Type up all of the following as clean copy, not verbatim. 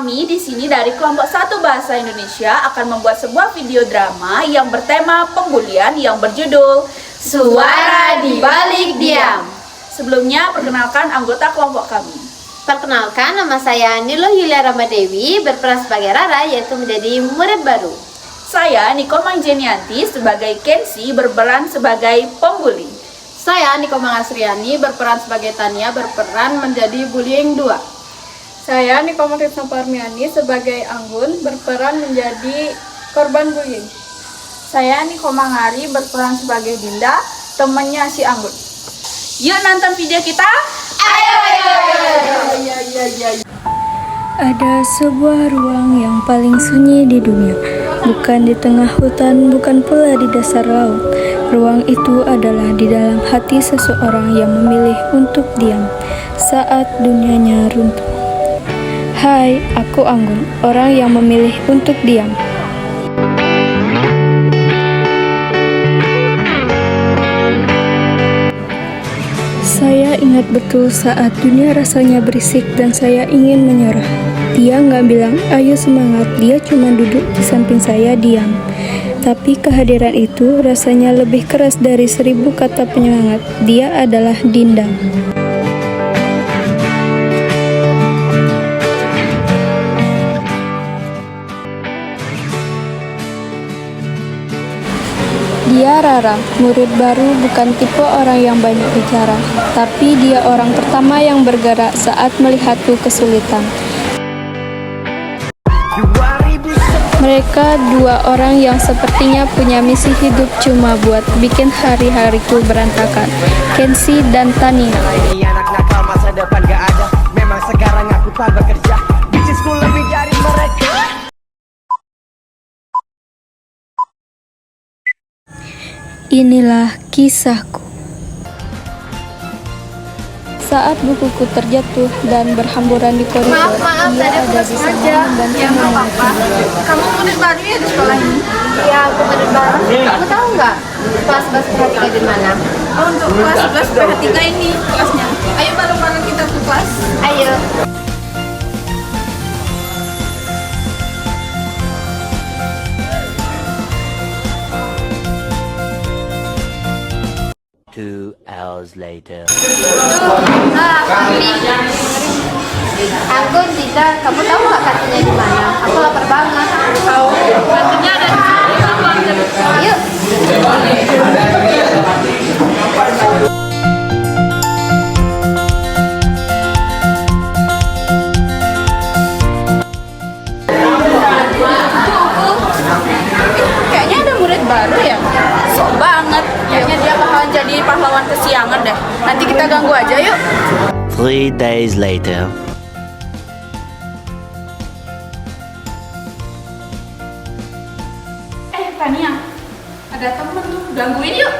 Kami di sini dari kelompok 1 Bahasa Indonesia akan membuat sebuah video drama yang bertema pembulian yang berjudul Suara di Balik Diam. Sebelumnya, perkenalkan anggota kelompok kami. Perkenalkan, nama saya Nilo Yulia Ramadewi, berperan sebagai Rara, yaitu menjadi murid baru. Saya Niko Mangjenianti sebagai Kenzi, berperan sebagai pembuli. Saya Niko Mangasriani, berperan sebagai Tania, berperan menjadi bullying 2. Saya Niko Marisa Parmiani sebagai Anggun, berperan menjadi korban bullying. Saya Niko Mangari, berperan sebagai Dinda, temannya si Anggun. Yuk nonton video kita. Ayo. Ada sebuah ruang yang paling sunyi di dunia, bukan di tengah hutan, bukan pula di dasar laut. Ruang itu adalah di dalam hati seseorang yang memilih untuk diam saat dunianya runtuh. Hai, aku Anggun, orang yang memilih untuk diam. Saya ingat betul saat dunia rasanya berisik dan saya ingin menyerah. Dia nggak bilang, ayo semangat, dia cuma duduk di samping saya diam. Tapi kehadiran itu rasanya lebih keras dari 1000 kata penyemangat. Dia adalah Dinda. Dia Rara, murid baru, bukan tipe orang yang banyak bicara, tapi dia orang pertama yang bergerak saat melihatku kesulitan. Mereka dua orang yang sepertinya punya misi hidup cuma buat bikin hari-hariku berantakan. Kenzi dan Tania. Ini anak nakal, masa depan gak ada. Memang sekarang aku tak bekerja. Bisnisku lebih dari mereka. Inilah kisahku. Saat bukuku terjatuh dan berhamburan di koridor, Maaf, dia tadi aku ada nggak di sana sengaja. membantu Ya nggak menangani. apa-apa. Kamu murid baru ya di sekolah ini? Iya, aku murid baru. Kamu tahu nggak kelas bahasa Pratika di mana? Oh, untuk kelas 11 PH3 ini kelasnya. Ayo bareng-bareng kita ke kelas. Ayo. Two hours later. Anggun, Dinda, kamu tahu nggak kantinnya di mana? Aku lapar banget. Tahu, kantinnya ada di sini. Kamu antar. Yuk. Kayaknya ada murid baru ya. Sok banget. Kayaknya dia bakalan jadi pahlawan kesiangan deh. Nanti kita ganggu aja yuk. 3 days later. Tania, ada temen tuh, gangguin yuk.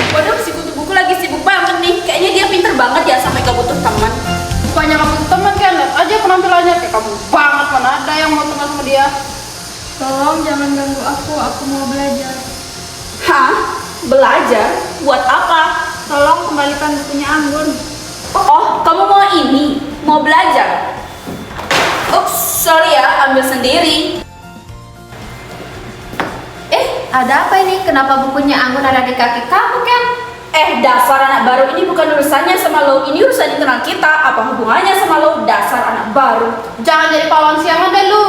Waduh, si kutu buku lagi sibuk banget nih. Kayaknya dia pinter banget ya sampai gak butuh teman. Bukannya kamu teman kan, lihat aja penampilannya kayak kamu banget, mana ada yang mau teman sama dia. Tolong jangan ganggu aku mau belajar. Hah? Belajar? Buat apa? Tolong kembalikan bukunya Anggun. Oh, kamu mau ini? Mau belajar? Ups, sorry ya, ambil sendiri. Ada apa ini? Kenapa bukunya Anggun ada di kaki kamu, Ken? Dasar anak baru, ini bukan urusannya sama lo. Ini urusan internal kita. Apa hubungannya sama lo? Dasar anak baru. Jangan jadi pahlawan siangan deh lu.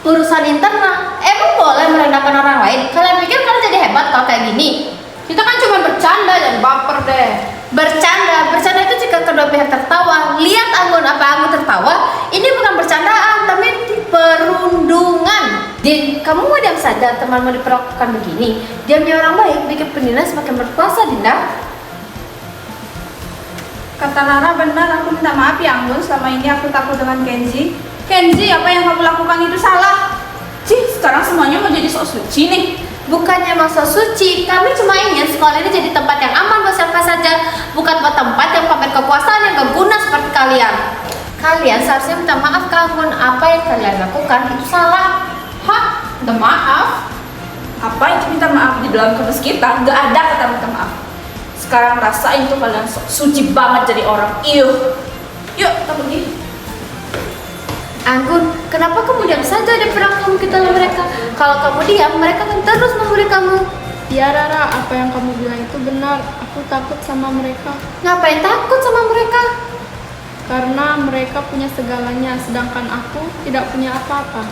Urusan internal. Emang boleh merendahkan orang lain? Kalian pikir kalian jadi hebat kalau kayak gini? Kita kan cuma bercanda, jangan baper deh. Bercanda itu jika kedua pihak tertawa. Lihat Anggun, apa Anggun tertawa? Ini bukan bercandaan, tapi perundungan. Din, kamu mau diam saja temanmu diperlakukan begini? Diamnya orang baik bikin penilaian semakin berkuasa, Dinda. Kata Rara benar, aku minta maaf ya Anggun, selama ini aku takut dengan Kenzi. Kenzi, apa yang kamu lakukan itu salah. Cih, sekarang semuanya mau jadi sok suci nih. Bukannya masa suci, kami cuma ingin sekolah ini jadi tempat yang aman buat siapa saja, bukan buat tempat yang pamer kekuasaan yang gak guna seperti kalian. Kalian seharusnya minta maaf ke Anggun. Apa yang kalian lakukan itu salah. Hah? Minta maaf? Apa itu minta maaf di dalam kampus kita? Nggak ada kata minta maaf. Sekarang rasain tuh kalian suci banget jadi orang. Yuk kita pergi. Anggun, kenapa kamu diam saja di perang kamu kita lawan mereka? Kalau kamu diam, mereka akan terus membuli kamu. Ya Rara, apa yang kamu bilang itu benar. Aku takut sama mereka. Ngapain takut sama mereka? Karena mereka punya segalanya, sedangkan aku tidak punya apa-apa.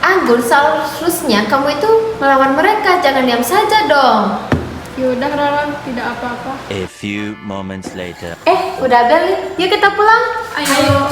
Anggun, seharusnya kamu itu melawan mereka, jangan diam saja dong. Yaudah Rara, tidak apa-apa. A few moments later. Udah bel, yuk kita pulang. Ayo.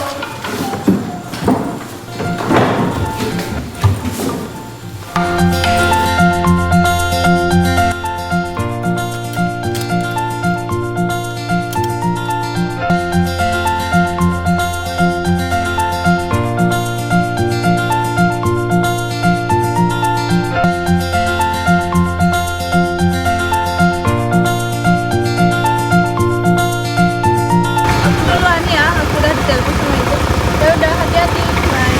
Duluan ya, aku udah ditelepon sama ibu. Ya udah, hati-hati. Bye.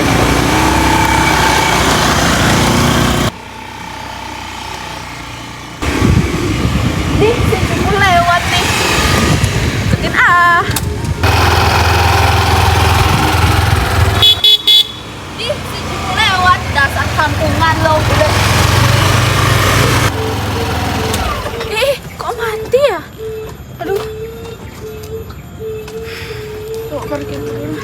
Nih, si Cimu lewat nih. Ikutin ah. Nih, si Cimu lewat. Dasar kampungan lo. Udah. Kok mati ya? Aduh. Tuh, parkir dulu.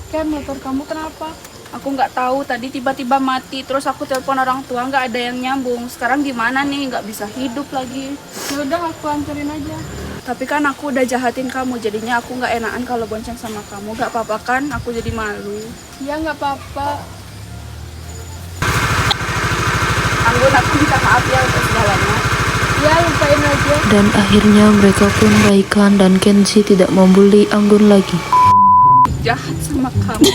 Ken, motor kamu kenapa? Aku nggak tahu, tadi tiba-tiba mati. Terus aku telepon orang tua, nggak ada yang nyambung. Sekarang gimana nih? Nggak bisa hidup lagi. Yaudah, aku anterin aja. Tapi kan aku udah jahatin kamu, jadinya aku nggak enakan kalau bonceng sama kamu. Nggak apa-apa kan? Aku jadi malu. Ya nggak apa-apa. Anggun, aku minta maaf ya untuk segalanya. Ya lupain aja. Dan akhirnya mereka pun baikan dan Kenzi tidak membuli Anggun lagi. Jahat sama kamu.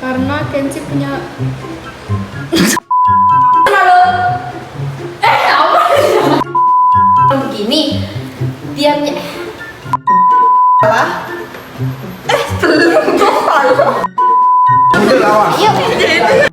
Karena Kenzi punya Begini, diamnya. Udah lawan. Yuk.